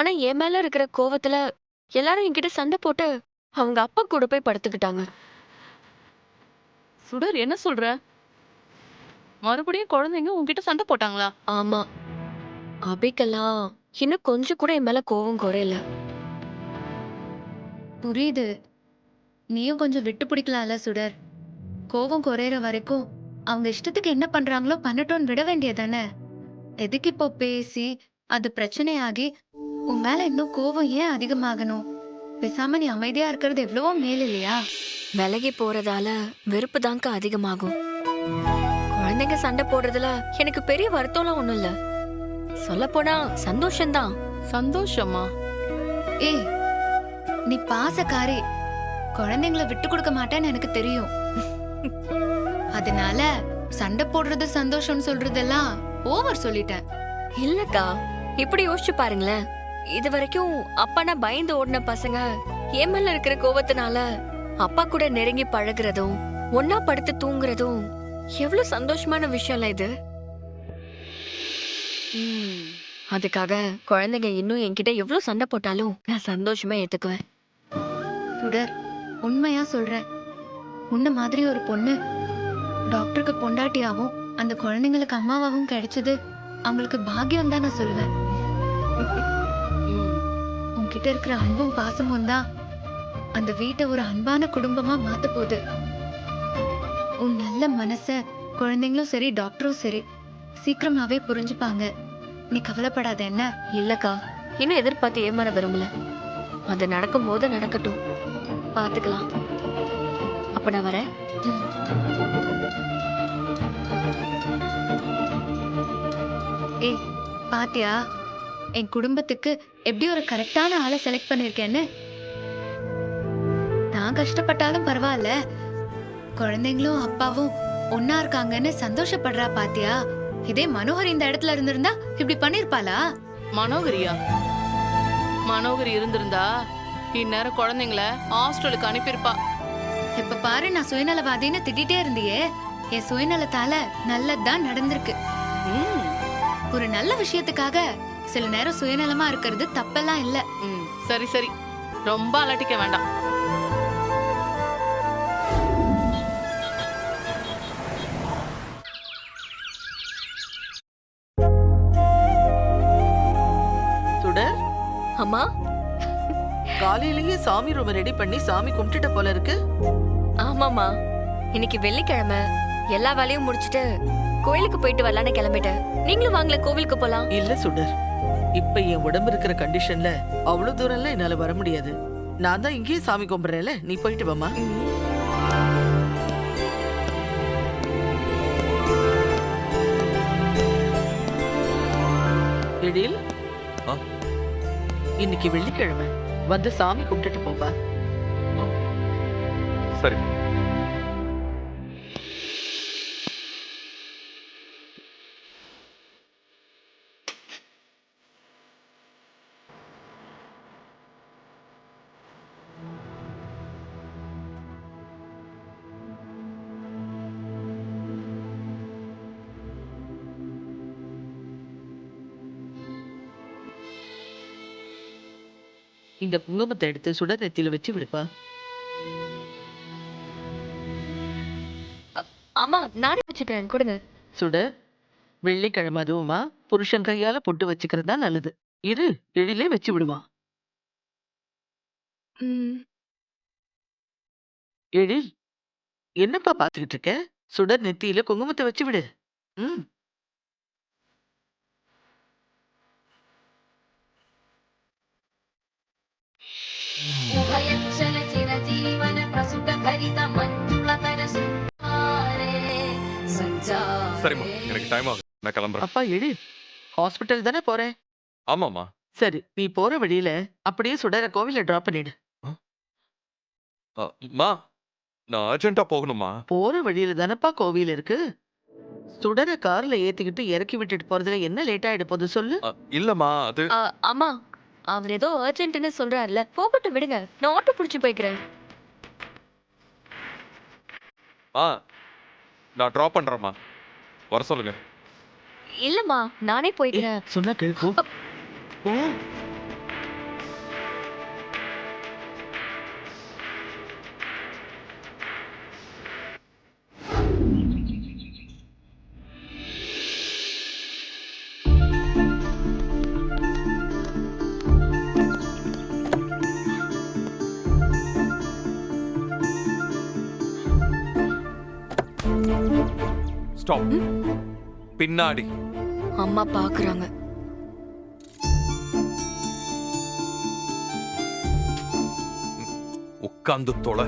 ஆனா என் மேல இருக்கிற கோவத்துல எல்லாரும் என்கிட்ட சண்டை போட்டு அவங்க அப்பா கூட போய் படுத்துக்கிட்டாங்க. சுடர் என்ன சொல்ற? மறுபடியும் குழந்தைங்க உன்கிட்ட சண்டை போட்டாங்களா? ஆமா. அபிக்கெல்லாம் இன்னும் கொஞ்சம் கூட என் மேல கோவம் குறையல. புரியுது. நீயும் கொஞ்சம் விட்டு பிடிக்கலாம்ல சுடர். கோவம் குறையிற வரைக்கும் அவங்க இஷ்டத்துக்கு என்ன பண்றாங்களோ பண்ணட்டும்னு விட வேண்டியதானே. எதுக்கு இப்போ பேசி அது பிரச்சனையாகி உன் மேல இன்னும் கோவம் ஏன் அதிகமாகணும்? பேசாம நீ அமைதியா இருக்கிறது எவ்வளவோ மேல் இல்லையா? விலகி போறதால வெறுப்பு தாங்க அதிகமாகும். குழந்தைங்க சண்டை போடுறதுல எனக்கு பெரிய வருத்தம்லாம் ஒண்ணும் இல்ல. சொல்லப்போனா சந்தோஷம்தான். சந்தோஷமா? ஏய், நீ பாசக்காரி. குழந்தைங்கள விட்டு கொடுக்க மாட்டேன்னு எனக்கு தெரியும். அதனால சண்டை போடுறது சந்தோஷம்னு சொல்றதெல்லாம் ஓவர் சொல்லிட்டேன். இல்லக்கா, இப்படி யோசிச்சு பாருங்களேன். இது வரைக்கும் அப்பானா பயந்து ஓடின பசங்க என் மேல இருக்கிற கோவத்தினால அப்பா கூட நெருங்கி பழகுறதும் ஒன்னா படுத்து தூங்குறதும் எவ்வளவு சந்தோஷமான விஷயம்ல இது. அதுக்காக குழந்தைங்க இன்னும் என்கிட்ட எவ்வளவு சண்டை போட்டாலும் நான் சந்தோஷமா ஏத்துக்குவேன். சுடர், உண்மையா சொல்றேன். உன்ன மாதிரி ஒரு பொண்ணு டாக்டருக்கு பொண்டாட்டியாவும் அந்த குழந்தைங்களுக்கு அம்மாவாவும் கிடைச்சது அவங்களுக்கு பாக்கியம் தான் நான் சொல்லுவேன். உன்கிட்ட இருக்கிற அன்பும் பாசமும் தான் அந்த வீட்டை ஒரு அன்பான குடும்பமா மாத்த போகுது. உன் நல்ல மனச குழந்தைங்களும் சரி டாக்டரும் சரி சீக்கிரமாவே புரிஞ்சுப்பாங்க. நீ கவலைப்படாத என்ன? இல்லக்கா, இன்னும் எதிர்பார்த்து ஏமாற விரும்பல. அது நடக்கும் போது நடக்கட்டும், பாத்துக்கலாம். அப்ப நான் வரேன். ஏய், பாத்தியா என் குடும்பத்துக்கு எப்படி ஒரு கரெக்டான ஆளை செலக்ட் பண்ணிருக்கேன்னு? நான் கஷ்டப்பட்டாலும் பரவாயில்ல, குழந்தைங்களும் அப்பாவும் ஒன்னா இருக்காங்கன்னு சந்தோஷப்படுறா பாத்தியா? இதே மனோகர் இந்த இடத்துல இருந்திருந்தா இப்படி பண்ணிருப்பாளா? மனோகரியா? மனோகரி இருந்திருந்தா இந்நேரம் குழந்தைங்கள ஹாஸ்டலுக்கு அனுப்பியிருப்பா. இப்ப பாரு, நான் சுயநலவாதின்னு திட்டிட்டே இருந்தியே. என் சுயநலத்தால நல்லதுதான் நடந்திருக்கு. ம், ஒரு நல்ல விஷயத்துக்காக சில நேரம் சுயநலமா இருக்கிறது தப்பெல்லாம் இல்ல. ம், சரி சரி, ரொம்ப அலட்டிக்க வேண்டாம். சுடர், அம்மா. காலையிலேயே சாமி ரூம் ரெடி பண்ணி சாமி கும்பிட்டுட்ட போல இருக்கு. ஆமாமா, இன்னைக்கு வெள்ளிக்கிழமை. எல்லா வேலையும் முடிச்சிட்டு கோயிலுக்கு போயிட்டு வரலான்னு கிளம்பிட்டேன். நீங்களும் வாங்கல, கோவிலுக்கு போலாம். இல்ல சுடர், இப்ப என் உடம்பு இருக்கிற கண்டிஷன்ல அவ்வளவு தூரம்லாம் என்னால வர முடியாது. நான் தான் இங்கேயே சாமி கும்பிடுறேன்ல, நீ போயிட்டு வாமா. எழில், ஆ? இன்னைக்கு வெள்ளிக்கிழமை, வந்து சாமி கும்பிட்டுட்டு போப்பா. சரி. இந்த குங்குமத்தை எடுத்து சுடர் நெத்தியில வச்சு விடுப்பா. ஆமா, நானே வச்சுட்டேன், கொடுங்க. சுடர், வெள்ளிக்கிழமை அதுவுமா புருஷன் கையால பொட்டு வச்சுக்கிறது தான் நல்லது. இரு, எழிலே வச்சு விடுமா. எழில், என்னப்பா பாத்துக்கிட்டு இருக்க? சுடர் நெத்தியில குங்குமத்தை வச்சு விடு. ம். சரிம்மா, எனக்கு டைம் ஆகுது. நான் கிளம்புறேன். அப்பா எழில், ஹாஸ்பிட்டல் தானே போறேன். ஆமாம்மா. சரி, நீ போற வழியில அப்படியே சுடர கோவில டிராப் பண்ணிடு. மா, நான் அர்ஜென்ட்டா போகணுமா? போற வழியில தானப்பா கோவில் இருக்கு. சுடர கார்ல ஏத்திக்கிட்டு இறக்கி விட்டுட்டு போறதுல என்ன லேட் ஆயிட போகுது சொல்லு. இல்லம்மா, அது அம்மா, அவர் ஏதோ அர்ஜென்ட்னு சொல்றாருல, போகட்டும், விடுங்க. நான் ஆட்டோ புடிச்சு போய்க்கிறேன். ஆ, நான் ட்ராப் பண்றேம்மா. வர சொல்லுங்க. இல்லம்மா, நானே ஏய், போய்க்கிறேன். சொன்னா கேள், போ. போ. ஸ்டாப். பின்னாடி. அம்மா பாக்குறாங்க. உட்கார்ந்து தொலை.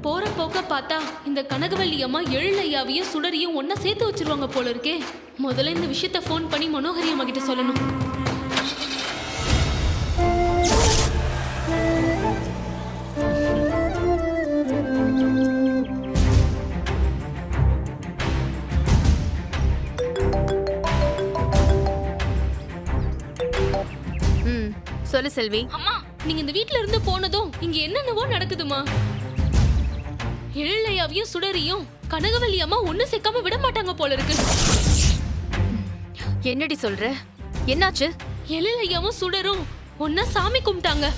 போற போக்க பார்த்தா இந்த கனகவல்லி அம்மா எழிலையாவையும் சுடரையும் ஒன்னா சேர்த்து வச்சிருவாங்க போல இருக்கே. முதல்ல இந்த விஷயத்த ஃபோன் பண்ணி மனோகரி அம்மா கிட்ட சொல்லணும். சொல்லு செல்வி. அம்மா, நீங்க இந்த வீட்ல இருந்து போனதும் இங்க என்னென்னவோ நடக்குதுமா. எழிலையாவையும் சுடரையும் கனகவல்லி அம்மா ஒண்ணு சேர்க்காம விட மாட்டாங்க போல இருக்கு. என்னடி சொல்ற? என்னாச்சு? எழிலையாவும் சுடரும் ஒன்னா சாமி கும்பிட்டாங்க.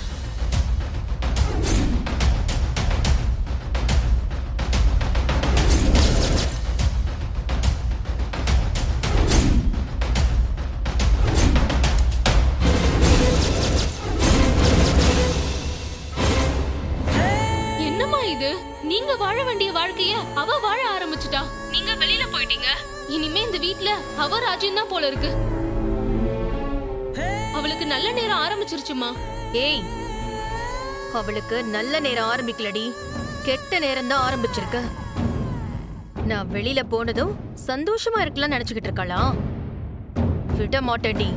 நீங்க வாழ வேண்டிய வாழ்க்கைய அவ வாழ ஆரம்பிச்சுட்டா. நீங்க வெளியில போயிட்டீங்க. இனிமே இந்த வீட்ல அவ ராஜ்யம் தான் போல இருக்கு. அவளுக்கு நல்ல நேரம் ஆரம்பிச்சிருச்சுமா. ஏய், அவளுக்கு நல்ல நேரம் ஆரம்பிக்கலடி, கெட்ட நேரம் தான் ஆரம்பிச்சிருக்கு. நான் வெளியில போனதும் சந்தோஷமா இருக்கலாம் நினைச்சுக்கிட்டு இருக்காளா? விட மாட்டேன்டி,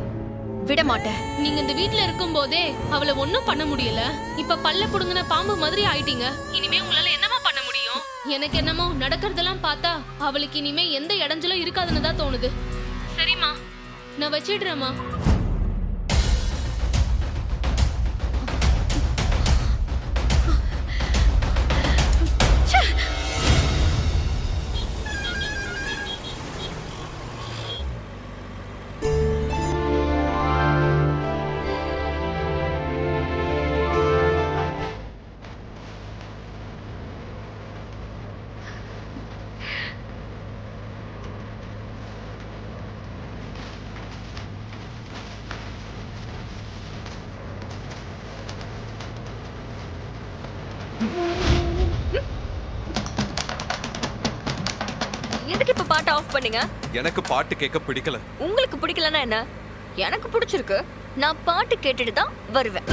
விட மாட்டேன். நீங்க இந்த வீட்ல இருக்கும் போதே அவளை ஒண்ணும் பண்ண முடியல. இப்ப பல்ல புடுங்கின பாம்பு மாதிரி ஆயிட்டீங்க. இனிமே உங்களால என்னமா பண்ண முடியும்? எனக்கு என்னமோ நடக்கிறதெல்லாம் பார்த்தா அவளுக்கு இனிமே எந்த இடைஞ்சலும் இருக்காதுன்னு தான் தோணுது. சரிம்மா, நான் வச்சிடுறேம்மா. எதுக்கு இப்ப பாட்டு ஆஃப் பண்ணீங்க? எனக்கு பாட்டு கேட்க பிடிக்கல. உங்களுக்கு பிடிக்கலன்னா என்ன? எனக்கு பிடிச்சிருக்கு. நான் பாட்டு கேட்டுட்டு தான் வருவேன்.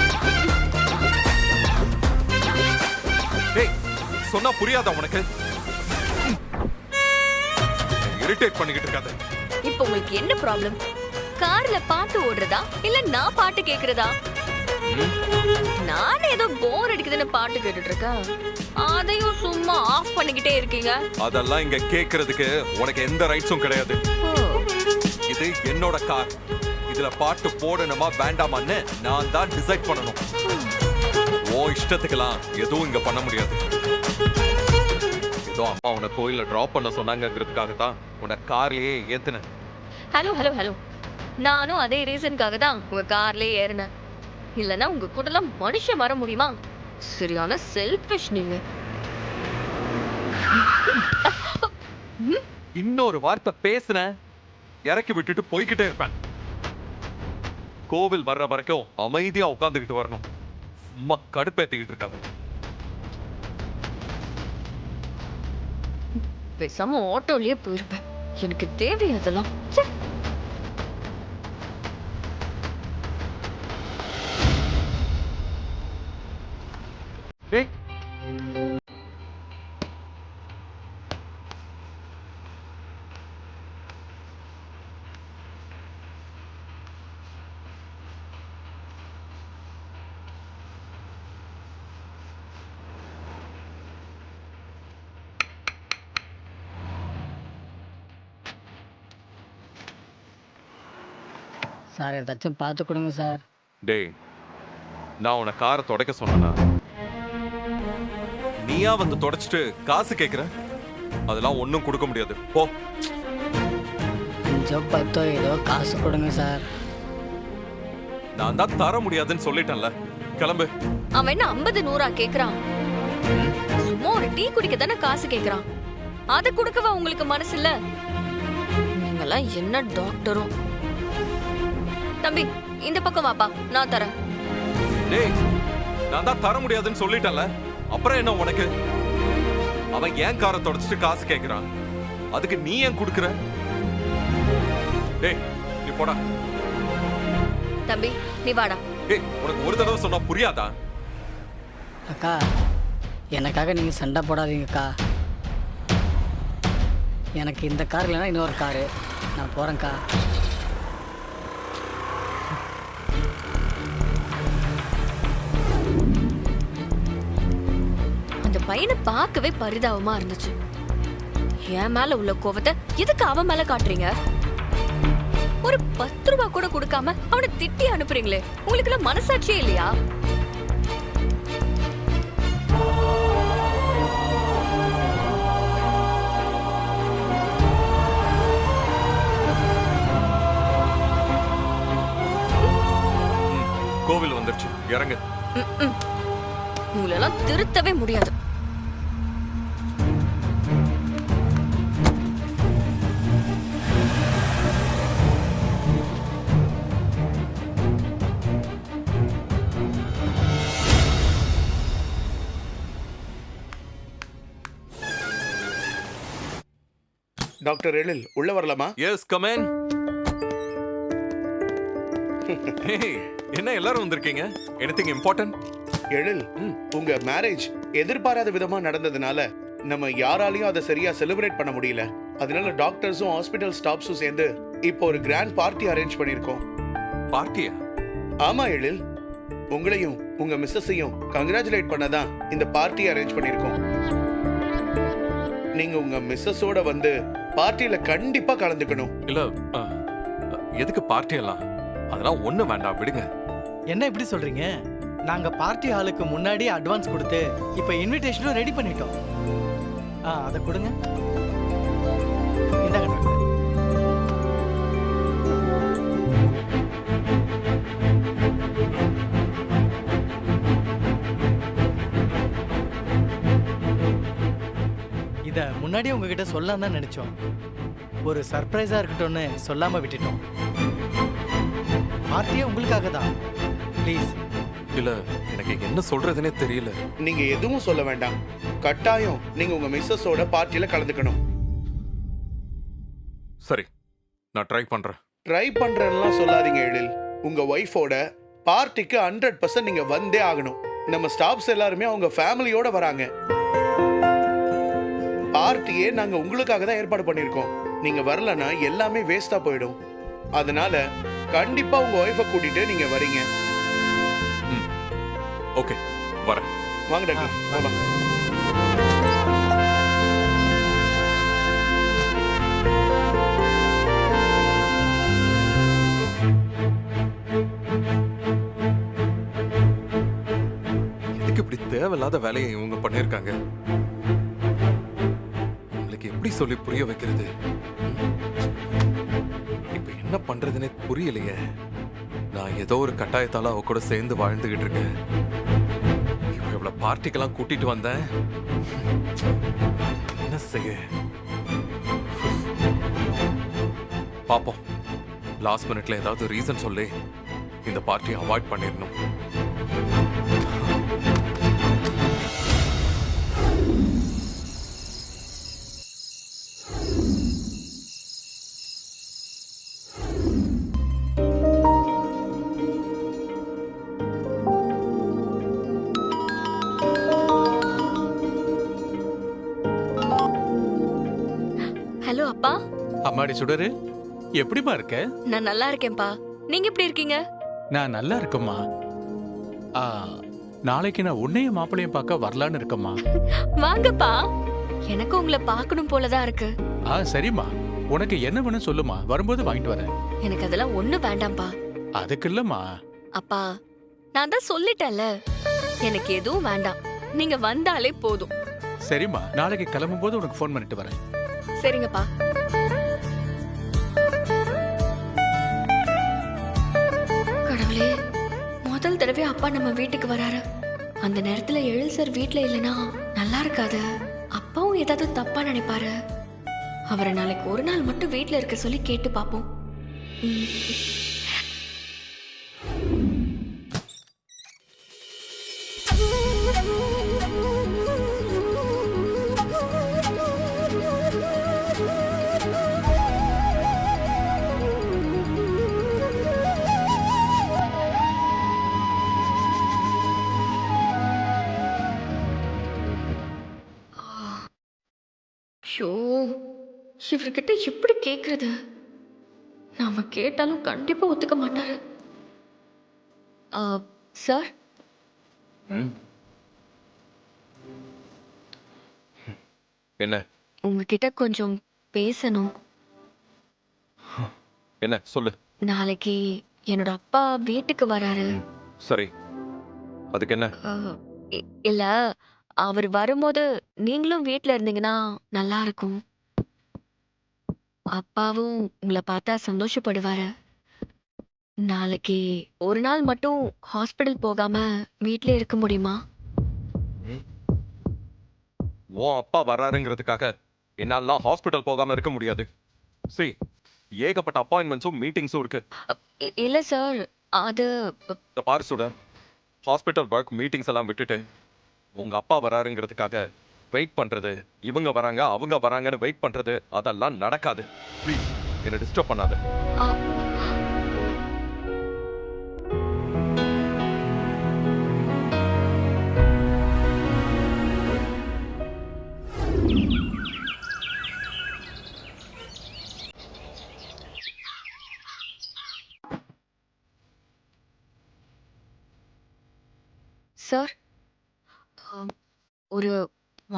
டேய், சொன்னா புரியாதா உனக்கு? இரிட்டேட் பண்ணிக்கிட்டு இருக்காத. இப்போ உங்களுக்கு என்ன ப்ராப்ளம்? கார்ல பாட்டு ஓடுறதா இல்ல நான் பாட்டு கேக்குறதா? நான் ஏதோ போர் அடிக்குதுன்னு பாட்டு கேட்டுட்டு இருக்கேன். அதையும் சும்மா ஆஃப் பண்ணிக்கிட்டே இருக்கீங்க. அதெல்லாம் இங்க கேக்குறதுக்கு உனக்கு எந்த ரைட்ஸும் கிடையாது. இது என்னோட கார். இதுல பாட்டு போடணுமா வேண்டாமான்னு நான் தான் டிசைட் பண்ணணும். ஓ இஷ்டத்துக்கெல்லாம் எதுவும் இங்க பண்ண முடியாது. ஏதோ அம்மா உன்னை கோயில்ல டிராப் பண்ண சொன்னாங்கிறதுக்காக தான் உன்னை கார்லயே ஏத்துனேன். ஹலோ ஹலோ ஹலோ, நானும் அதே ரீசனுக்காக தான் உங்க கார்லயே ஏறினேன். இல்லனா உங்க கூடலாம் மனுஷன் வர முடியுமா? சரியான செல்ஃபிஷ் நீங்க. இன்னொரு வார்த்தை பேசுன இறக்கி விட்டுட்டு போய்கிட்டே இருப்பேன். கோவில் வர்ற வரைக்கும் அமைதியா உட்காந்துக்கிட்டு வரணும். சும்மா கடுப்பேத்திக்கிட்டு இருக்காங்க. பேசாம ஆட்டோலயே போயிருப்பேன். எனக்கு தேவை அதெல்லாம். டேய், சார் ஏதாச்சும் பார்த்து கொடுங்க சார். டேய், நான் உன்னை காரை துடைக்க சொன்னா நீயா வந்து தொடச்சிட்டு காசு கேக்குற? அதெல்லாம் ஒன்னும் கொடுக்க முடியாது. போ. 5 10 ஏதோ காசு கொடுங்க சார். நான் தான் தர முடியாதுன்னு சொல்லிட்டேன்ல. கிளம்பு. அவன் என்ன 50 100 கேக்குறான்? சும்மா ஒரு டீ குடிக்க தானே காசு கேக்குறான். அத கொடுக்கவா உங்களுக்கு மனசு இல்ல? நீங்கெல்லாம் என்ன டாக்டரும். தம்பி, இந்த பக்கம் வாப்பா, நான் தரேன். டேய், நான் தான் தர முடியாதுன்னு சொல்லிட்டேன்ல. அப்புறம் என்ன உனக்கு? அவன் ஏன் காரை தொடச்சிட்டு காசு கேக்குறான், அதுக்கு நீ ஏன் குடுக்குற? டேய் நீ போடா. தம்பி நீ வாடா. டேய் உனக்கு ஒரு தடவை சொன்னா புரியாதா? அக்கா எனக்காக நீங்கள் சண்டை போடாதீங்கக்கா. எனக்கு இந்த கார் இல்லைன்னா இன்னொரு காரு. நான் போகிறேன்க்கா. அந்த பையனை பார்க்கவே பரிதாபமா இருந்துச்சு. என் மேல உள்ள கோவத்தை எதுக்கு அவன் மேல காட்டுறீங்க? ஒரு 10 ரூபாய் கூட கொடுக்காம அவனை திட்டி அனுப்புறீங்களே, உங்களுக்கு எல்லாம் மனசாட்சியே இல்லையா? கோவில் வந்துருச்சு, இறங்கு. உங்களெல்லாம் திருத்தவே முடியாது. டாக்டர் எழில் உள்ள வரலாமா? Yes come in. என்ன எல்லாரும் வந்திருக்கீங்க? Anything important? எழில், உங்க மேரேஜ் எதிர்பாராத விதமா நடந்ததுனால நம்ம யாராலையும் அதை சரியா செலிப்ரேட் பண்ண முடியல. அதனால டாக்டர்ஸும் ஹாஸ்பிடல் ஸ்டாஃப்ஸும் சேர்ந்து இப்போ ஒரு கிராண்ட் பார்ட்டி அரேஞ்ச் பண்ணிருக்கோம். பார்ட்டியா? ஆமா எழில், உங்களையும் உங்க மிஸ்ஸஸையும் கங்க்ராச்சுலேட் பண்ணதான் இந்த பார்ட்டி அரேஞ்ச் பண்ணிருக்கோம். நீங்க உங்க மிஸ்ஸஸோட வந்து பார்ட்டியில கண்டிப்பா கலந்துக்கணும். இல்ல எதுக்கு பார்ட்டி எல்லாம்? அதெல்லாம் ஒண்ணு வேண்டாம், விடுங்க. என்ன இப்படி சொல்றீங்க? நாங்க பார்ட்டி ஹாலுக்கு முன்னாடி அட்வான்ஸ் கொடுத்து இப்ப இன்விடேஷனும் ரெடி பண்ணிட்டோம். அதை கொடுங்க. இந்தாங்க டாக்டர். இத முன்னாடியே உங்ககிட்ட சொல்லலாம் தான் நினைச்சோம். ஒரு சர்ப்ரைஸா இருக்கட்டும்னு சொல்லாம விட்டுட்டோம். பார்ட்டியே உங்களுக்காக தான். ப்ளீஸ். இல்ல எனக்கு என்ன சொல்றதுனே தெரியல. நீங்க எதுவும் சொல்ல வேண்டாம். கட்டாயம் நீங்க உங்க மிஸ்ஸஸோட பார்ட்டியில கலந்துக்கணும். சரி, நான் ட்ரை பண்றேன். ட்ரை பண்றேன்லாம் சொல்லாதீங்க எழில். உங்க ஒய்ஃபோட பார்ட்டிக்கு 100% நீங்க வந்தே ஆகணும். நம்ம ஸ்டாஃப்ஸ் எல்லாருமே அவங்க ஃபேமிலியோட வராங்க. பார்ட்டியே நாங்க உங்களுக்காக தான் ஏற்பாடு பண்ணிருக்கோம். நீங்க வரலனா எல்லாமே வேஸ்டா போயிடும். அதனால கண்டிப்பா உங்க ஒய்ஃபை கூட்டிட்டு நீங்க வரீங்க. ஓகே, வரேன். வாங்க டாக்டர். வாங்க. எதுக்கு இப்படி தேவையில்லாத வேலையை இவங்க பண்ணிருக்காங்க? உங்களுக்கு எப்படி சொல்லி புரிய வைக்கிறது? இப்ப என்ன பண்றதுன்னே புரியலையே. நான் ஏதோ ஒரு கட்டாயத்தால அவ கூட சேர்ந்து வாழ்ந்துகிட்டு இருக்கேன். இப்ப இவ்வளவு பார்ட்டிக்கெல்லாம் கூட்டிட்டு வந்தேன். என்ன செய்ய? பாப்போம். லாஸ்ட் மினிட்ல ஏதாவது ரீசன் சொல்லி இந்த பார்ட்டியை அவாய்ட் பண்ணிடணும். ஹலோ அப்பா. அம்மாடி சுடரு, எப்படிமா இருக்க? நான் நல்லா இருக்கேன்பா. நீங்க எப்படி இருக்கீங்க? நான் நல்லா இருக்கேம்மா. நாளைக்கு நான் உன்னையும் மாப்பிளையும் பார்க்க வரலான்னு இருக்கேம்மா. வாங்கப்பா, எனக்கு உங்களை பார்க்கணும் போலதான் இருக்கு. சரிம்மா, உனக்கு என்ன வேணும் சொல்லுமா, வரும்போது வாங்கிட்டு வரேன். எனக்கு அதெல்லாம் ஒண்ணு வேண்டாம்ப்பா. அதுக்கு இல்லம்மா. அப்பா, நான் தான் சொல்லிட்டேன்ல, எனக்கு எதுவும் வேண்டாம். நீங்க வந்தாலே போதும். சரிம்மா, நாளைக்கு கிளம்பும் போது உனக்கு ஃபோன் பண்ணிட்டு வரேன். சரிங்கப்பா. கடவுளே, முதல் தடவை அப்பா நம்ம வீட்டுக்கு வராரு. அந்த நேரத்துல எழில் சார் வீட்ல இல்லைன்னா நல்லா இருக்காது. அப்பாவும் ஏதாவது தப்பா நினைப்பாரு. அவரை நாளைக்கு ஒரு நாள் மட்டும் வீட்ல இருக்க சொல்லி கேட்டு பாப்போம். இவர்கிட்ட எப்படி கேக்குறது? நாம கேட்டாலும் கண்டிப்பா ஒத்துக்க மாட்டாரு. ஆ, சார், என்ன உங்ககிட்ட கொஞ்சம் பேசணும். என்ன சொல்லு. நாளைக்கு என்னோட அப்பா வீட்டுக்கு வராரு. சரி, அதுக்கு என்ன? ஆ, இல்ல, அவர் வரும்போது நீங்களும் வீட்ல இருந்தீங்கன்னா நல்லா இருக்கும். அப்பாவும் உங்களை பார்த்தா சந்தோஷப்படுவாரு. நாளைக்கு ஒரு நாள் மட்டும் ஹாஸ்பிடல் போகாம வீட்ல இருக்க முடியுமா? உன் அப்பா வராருங்கிறதுக்காக என்னாலாம் ஹாஸ்பிட்டல் போகாம இருக்க முடியாது. சரி, ஏகப்பட்ட அப்பாயின்மெண்ட்ஸும் மீட்டிங்ஸும் இருக்கு. இல்ல சார், அது இந்த பாரு சுடர், ஹாஸ்பிட்டல் ஒர்க் மீட்டிங்ஸ் எல்லாம் விட்டுட்டு உங்க அப்பா வராருங்கிறதுக்காக வெயிட் பண்றது, இவங்க வராங்க அவங்க வராங்கன்னு வெயிட் பண்றது, அதெல்லாம் நடக்காது. ப்ளீஸ் என்னை டிஸ்டர்ப் பண்ணாத. ஆ, சார், ஒரு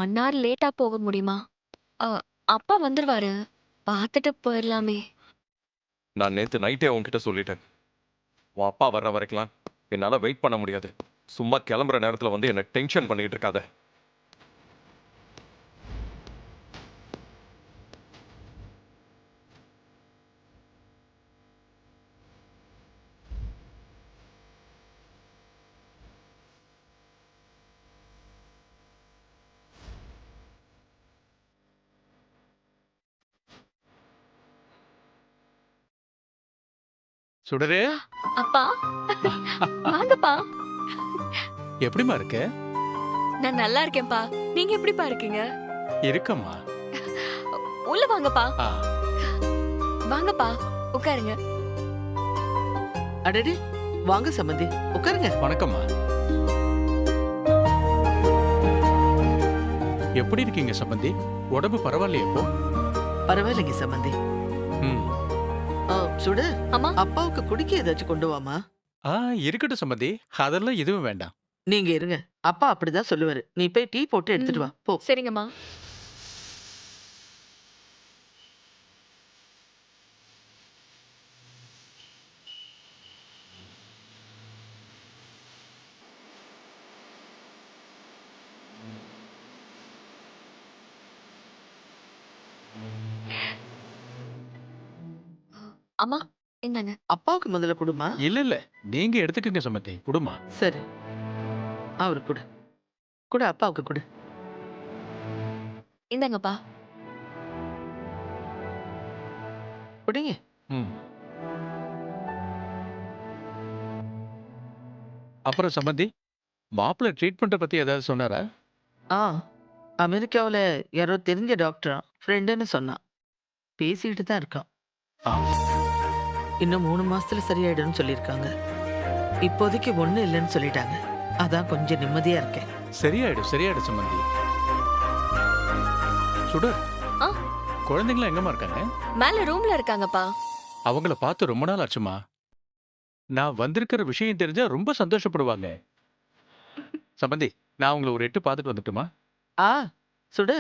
1 hour லேட்டா போக முடியுமா? ஆ, அப்பா வந்துருவாரு, பார்த்துட்டு போயிடலாமே. நான் நேத்து நைட்டே உன்கிட்ட சொல்லிட்டேன், உன் அப்பா வர்ற வரைக்கும் என்னால வெயிட் பண்ண முடியாது. சும்மா கிளம்புற நேரத்துல வந்து என்ன டென்ஷன் பண்ணிட்டு இருக்காத. சுடரே, அப்பா, வாங்கப்பா. எப்படிம்மா இருக்க? நான் நல்லா இருக்கேன்ப்பா. நீங்க எப்படிப்பா இருக்கீங்க? இருக்கம்மா. உள்ள வாங்கப்பா. ஆ, வாங்கப்பா, உட்காருங்க. அடடே, வாங்க சம்பந்தி, உட்காருங்க. வணக்கம்மா. எப்படி இருக்கீங்க சம்பந்தி? உடம்பு பரவாயில்லையே இப்போ? பரவாயில்லைங்க சம்பந்தி. ம். சுடு, அம்மா, அப்பாவுக்கு குடிக்க ஏதாச்சும் கொண்டு வாமா. ஆ, இருக்கட்டும் சம்பந்தி, அதெல்லாம் எதுவும் வேண்டாம். நீங்க இருங்க, அப்பா அப்படிதான் சொல்லுவாரு. நீ போய் டீ போட்டு எடுத்துட்டு வா போ. சரிங்கம்மா. அம்மா, இந்தாங்க. அப்பாவுக்கு முதல்ல கொடுமா. இல்ல இல்ல, நீங்க எடுத்துக்கங்க சம்பந்தி, குடுமா. சரி, அவருக்கு கொடு. கொடு, அப்பாவுக்கு கொடு. இந்தாங்கப்பா. குடிங்க. ம். அப்புறம் சம்பந்தி, மாப்பிள்ளை ட்ரீட்மெண்ட்டை பத்தி ஏதாவது சொன்னாரா? ஆ, அமெரிக்காவுல யாரோ தெரிஞ்ச டாக்டரா ஃப்ரெண்டுன்னு சொன்னான். பேசிட்டு தான் இருக்கான். ஆ, இன்னும் 3 மாசத்துல சரியாயிடும்னு சொல்லியிருக்காங்க. இப்போதைக்கு ஒண்ணும் இல்லைன்னு சொல்லிட்டாங்க. அதான் கொஞ்சம் நிம்மதியா இருக்கேன். சரியாயிடும் சரியாயிடும் சம்பந்தி. சுடர், ஆ, குழந்தைங்களாம் எங்கம்மா இருக்காங்க? மேல ரூம்ல இருக்காங்கப்பா. அவங்கள பார்த்து ரொம்ப நாள் ஆச்சுமா. நான் வந்திருக்கிற விஷயம் தெரிஞ்சா ரொம்ப சந்தோஷப்படுவாங்க. சம்பந்தி, நான் உங்களை ஒரு எட்டு பார்த்துட்டு வந்துட்டுமா? ஆ, சுடு,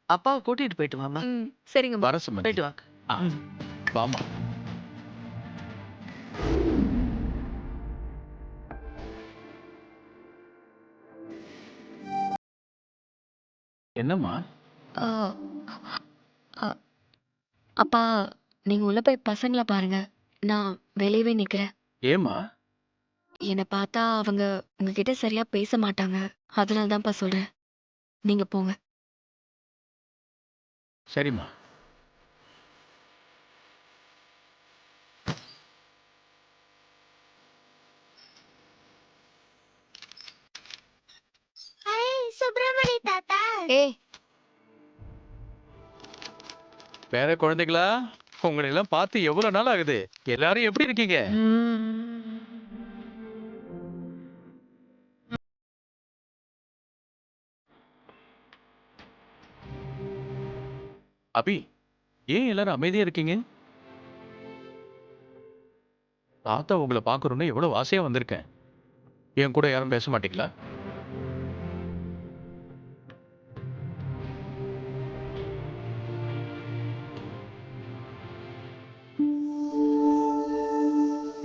அப்பாவை கூட்டிட்டு போயிட்டு வாமா. ம், சரிங்கம்மா. வர சம்பந்தி. போயிட்டு வாங்க. ஆ, வாமா. என்னம்மா? ஆ, ஆ, அப்பா, நீங்க உள்ள போய் பசங்கள பாருங்க. நான் வெளியவே நிக்கிறேன். ஏம்மா? என்னை பார்த்தா அவங்க உங்ககிட்ட சரியா பேச மாட்டாங்க. அதனால தான்ப்பா சொல்றேன். நீங்க போங்க. சரிம்மா. சுப்பிரமணி தாத்தா. ஏய், வேற குழந்தைகளா, உங்களை எல்லாம் பார்த்து எவ்வளவு நாள் ஆகுது? எல்லாரும் எப்படி இருக்கீங்க? அபி, ஏன் எல்லாரும் அமைதியா இருக்கீங்க? தாத்தா உங்களை பார்க்கணும்னு எவ்வளவு ஆசையா வந்திருக்கேன். என் கூட யாரும் பேச மாட்டீங்களா?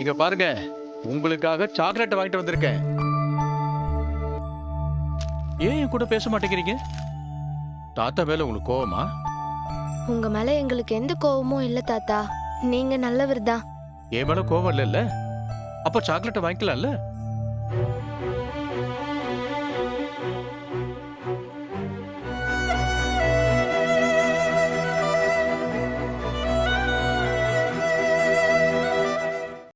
இங்க பாருங்க, உங்களுக்காக சாக்லேட் வாங்கிட்டு வந்திருக்கேன். ஏன் என் கூட பேச மாட்டேங்கிறீங்க? தாத்தா மேல உங்களுக்கு கோவமா? உங்க மேல எங்களுக்கு எந்த கோவமும் இல்ல தாத்தா. நீங்க நல்லவர் தான். என் மேல கோவம் இல்லைல்ல? அப்ப சாக்லேட்டை வாங்கிக்கலாம்ல?